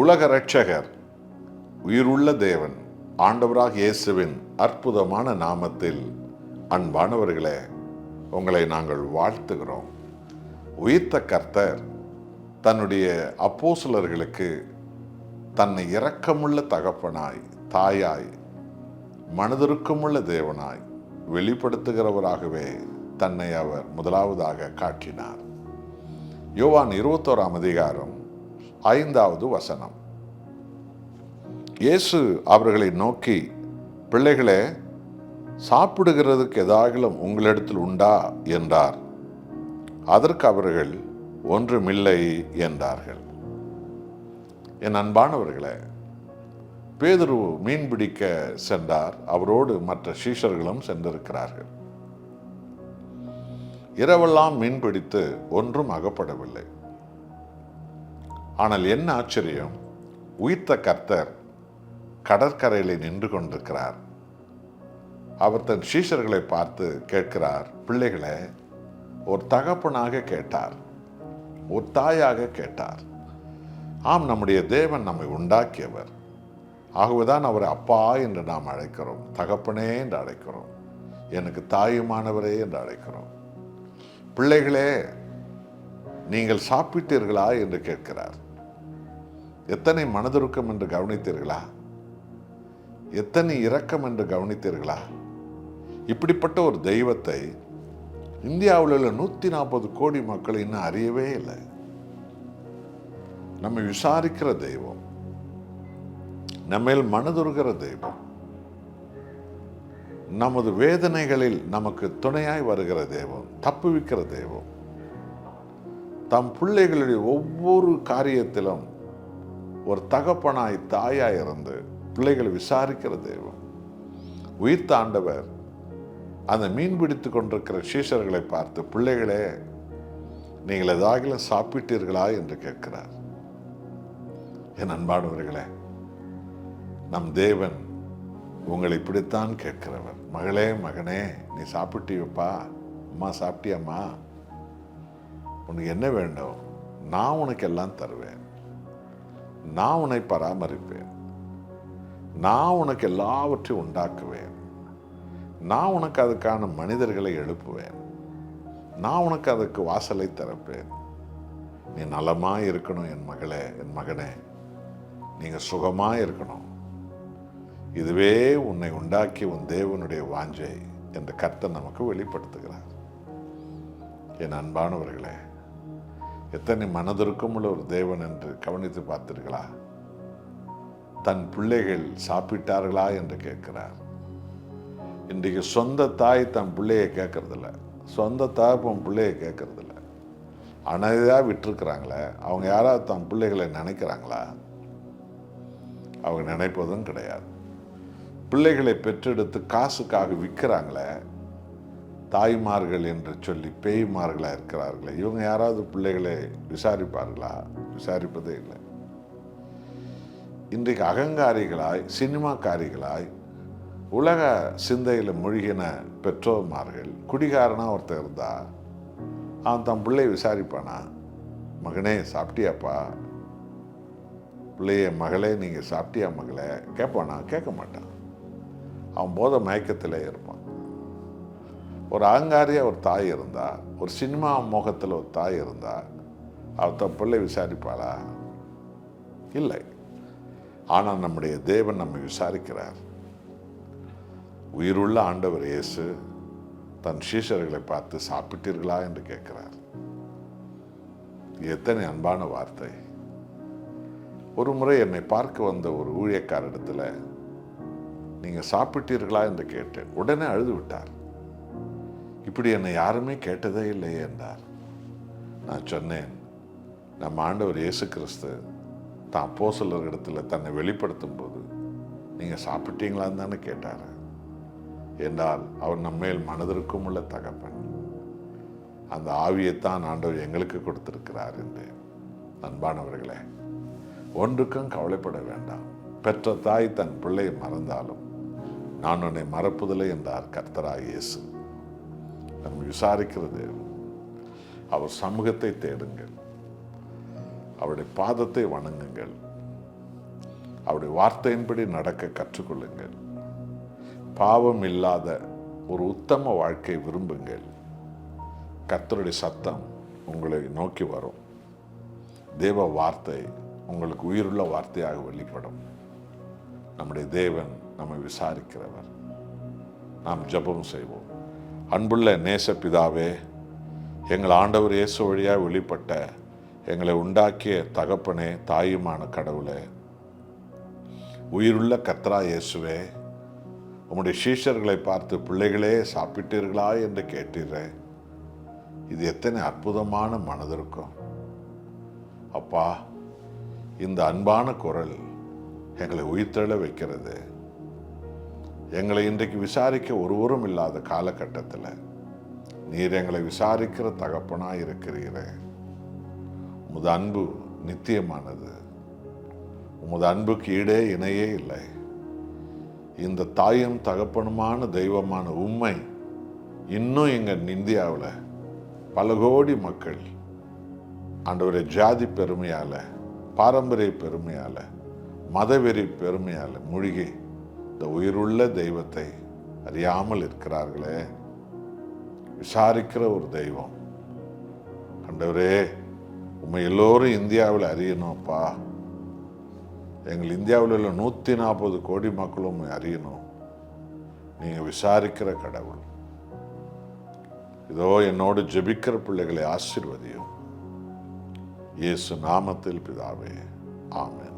உலக இரட்சகர், உயிருள்ள தேவன் ஆண்டவராக இயேசுவின் அற்புதமான நாமத்தில் அன்பானவர்களே, உங்களை நாங்கள் வாழ்த்துகிறோம். உயிர்த்த கர்த்தர் தன்னுடைய அப்போஸ்தலர்களுக்கு தன்னை இரக்கமுள்ள தகப்பனாய், தாயாய், மனதிற்குமுள்ள தேவனாய் வெளிப்படுத்துகிறவராகவே தன்னை அவர் முதலாவதாக காட்டினார். யோவான் 21ஆம் அதிகாரம் 5வது வசனம். இயேசு அவர்களை நோக்கி, பிள்ளைகளே, சாப்பிடுகிறதுக்கு ஏதாகிலும் உங்களிடத்தில் உண்டா என்றார். அதற்கு அவர்கள், ஒன்றுமில்லை என்றார்கள். என் அன்பானவர்களே, பேதுரு மீன் பிடிக்க சென்றார். அவரோடு மற்ற சீஷர்களும் சென்றிருக்கிறார்கள். இரவெல்லாம் மீன் பிடித்து ஒன்றும் அகப்படவில்லை. ஆனால் என்ன ஆச்சரியம், உயிர்த்த கர்த்தர் கடற்கரையில் நின்று கொண்டிருக்கிறார். அவர் தன் சீஷர்களை பார்த்து கேட்கிறார், பிள்ளைகளே, ஒரு தகப்பனாக கேட்டார், ஒரு தாயாக கேட்டார். ஆம், நம்முடைய தேவன் நம்மை உண்டாக்கியவர். ஆகவேதான் அவரை அப்பா என்று நாம் அழைக்கிறோம், தகப்பனே என்று அழைக்கிறோம், எனக்கு தாயுமானவரே என்று அழைக்கிறோம். பிள்ளைகளே, நீங்கள் சாப்பிட்டீர்களா என்று கேட்கிறார். எத்தனை மனதுருக்கம் என்று கவனித்தீர்களா? எத்தனை இரக்கம் என்று கவனித்தீர்களா? இப்படிப்பட்ட ஒரு தெய்வத்தை இந்தியாவில் உள்ள 140 கோடி மக்கள் இன்னும் அறியவே இல்லை. நம்மை விசாரிக்கிற தெய்வம், நம்மேல் மனதுருகிற தெய்வம், நமது வேதனைகளில் நமக்கு துணையாய் வருகிற தெய்வம், தப்புவிக்கிற தெய்வம், தம் பிள்ளைகளுடைய ஒவ்வொரு காரியத்திலும் ஒரு தகப்பனாய், தாயாய் இருந்து பிள்ளைகளை விசாரிக்கிற தெய்வம். உயிர்த்த ஆண்டவர் அந்த மீன் பிடித்து கொண்டிருக்கிற சீஷர்களை பார்த்து, பிள்ளைகளே, நீங்கள் ஏதாகிலும் சாப்பிட்டீர்களா என்று கேட்கிறார். என் அன்பானவர்களே, நம் தேவன் உங்களை இப்படித்தான் கேட்கிறவர். மகளே, மகனே, நீ சாப்பிட்டியப்பா? அம்மா சாப்பிட்டியம்மா? உனக்கு என்ன வேண்டும்? நான் உனக்கு எல்லாம் தருவேன். நான் உன்னை பராமரிப்பேன். நான் உனக்கு எல்லாவற்றையும் உண்டாக்குவேன். நான் உனக்கு அதுக்கான மனிதர்களை எழுப்புவேன். நான் உனக்கு அதுக்கு வாசலை திறப்பேன். நீ நலமாக இருக்கணும் என் மகளே, என் மகனே, நீங்கள் சுகமாக இருக்கணும். இதுவே உன்னை உண்டாக்கி உன் தேவனுடைய வாஞ்சை என்ற கர்த்தர் நமக்கு வெளிப்படுத்துகிறார். என் அன்பானவர்களே, எத்தனை மனதிற்கும் உள்ள ஒரு தேவன் என்று கவனித்து பார்த்தீர்களா? தன் பிள்ளைகள் சாப்பிட்டார்களா என்று கேட்கிறார். இன்றைக்கு சொந்த தாய் தன் பிள்ளையை கேட்கறதில்ல, சொந்த தகப்பன் பிள்ளையை கேட்கறதில்ல. அனதையாக விட்டுருக்குறாங்களே, அவங்க யாராவது தன் பிள்ளைகளை நினைக்கிறாங்களா? அவங்க நினைப்பதும் கிடையாது. பிள்ளைகளை பெற்றெடுத்து காசுக்காக விற்கிறாங்களே, தாய்மார்கள் என்று சொல்லி பேய்மார்களாக இருக்கிறார்களே, இவங்க யாராவது பிள்ளைகளை விசாரிப்பார்களா? விசாரிப்பதே இல்லை. இன்றைக்கு அகங்காரிகளாய், சினிமாக்காரிகளாய், உலக சிந்தையில் மூழ்கின பெற்றோர்மார்கள், குடிகாரனா ஒருத்தர் இருந்தா அவன் தன் பிள்ளையை விசாரிப்பானா? மகனே, சாப்பிட்டியாப்பா? பிள்ளைய, மகளே, நீங்கள் சாப்பிட்டியா மகளே கேட்பானா? கேட்க மாட்டான். அவன் போத மயக்கத்திலே இருப்பான். ஒரு அகங்காரியாக ஒரு தாய் இருந்தா, ஒரு சினிமா மோகத்தில் ஒரு தாய் இருந்தா, அவள் தன் பிள்ளை விசாரிப்பாளா? இல்லை. ஆனால் நம்முடைய தேவன் நம்மை விசாரிக்கிறார். உயிருள்ள ஆண்டவர் இயேசு தன் சீஷர்களை பார்த்து, சாப்பிட்டீர்களா என்று கேட்கிறார். எத்தனை அன்பான வார்த்தை! ஒரு முறை என்னை பார்க்க வந்த ஒரு ஊழியக்காரிடத்தில், நீங்கள் சாப்பிட்டீர்களா என்று கேட்டேன். உடனே அழுது விட்டார். இப்படி என்னை யாருமே கேட்டதே இல்லையே என்றார். நான் சொன்னேன், நம்ம ஆண்டவர் இயேசு கிறிஸ்து தான் அப்போஸ்தலர்களிடத்தில் தன்னை வெளிப்படுத்தும் போது நீங்கள் சாப்பிட்டீங்களான்னு தானே கேட்டார். என்றால் அவர் நம்மேல் மனதிற்கும் உள்ள தகப்பன். அந்த ஆவியைத்தான் ஆண்டவர் எங்களுக்கு கொடுத்திருக்கிறார் என்று. அன்பானவர்களே, ஒன்றுக்கும் கவலைப்பட வேண்டாம். பெற்ற தாய் தன் பிள்ளையை மறந்தாலும் நான் உன்னை மறப்பதில்லை என்றார் கர்த்தராகிய இயேசு. நம்ம விசாரிக்கிறது, அவர் சமூகத்தை தேடுங்கள், அவருடைய பாதத்தை வணங்குங்கள், அவருடைய வார்த்தையின்படி நடக்க கற்றுக்கொள்ளுங்கள். பாவம் இல்லாத ஒரு உத்தம வாழ்க்கை விரும்புங்கள். கர்த்தருடைய சத்தம் உங்களை நோக்கி வரும். தேவ வார்த்தை உங்களுக்கு உயிருள்ள வார்த்தையாக வெளிப்படும். நம்முடைய தேவன் நம்மை விசாரிக்கிறவர். நாம் ஜெபம் செய்வோம். அன்புள்ள நேச பிதாவே, எங்கள் ஆண்டவர் இயேசு வழியாக வெளிப்பட்ட எங்களை உண்டாக்கிய தகப்பனே, தாயுமான கடவுளே, உயிருள்ள கர்த்தரா இயேசுவே, உம்முடைய சீஷர்களை பார்த்து பிள்ளைகளே சாப்பிட்டீர்களா என்று கேட்டீரே. இது எத்தனை அற்புதமான மனதிற்கும் அப்பா. இந்த அன்பான குரல் எங்களை உயிர்த்தெழ வைக்கிறது. எங்களை இன்றைக்கு விசாரிக்க ஒருவரும் இல்லாத காலகட்டத்தில் நீர் எங்களை விசாரிக்கிற தகப்பனாய் இருக்கிறீரே. உமது அன்பு நித்தியமானது. உமது அன்புக்கு ஈடே இணையே இல்லை. இந்த தாயும் தகப்பனுமான தெய்வமான உம்மை இன்னும் எங்கள் இந்தியாவில் பல கோடி மக்கள் ஆண்டவரை ஜாதி பெருமையால், பாரம்பரிய பெருமையால், மதவெறி பெருமையால் மூழ்கி இந்த உயிருள்ள தெய்வத்தை அறியாமல் இருக்கிறார்களே. விசாரிக்கிற ஒரு தெய்வம் ஆண்டவரே, உண்மை எல்லோரும் இந்தியாவில் அறியணும்ப்பா. எங்கள் இந்தியாவில் உள்ள 140 கோடி மக்களும் உண்மை அறியணும். நீங்கள் விசாரிக்கிற கடவுள். இதோ என்னோடு ஜெபிக்கிற பிள்ளைகளை ஆசீர்வதியும். இயேசு நாமத்தில் பிதாவே, ஆமென்.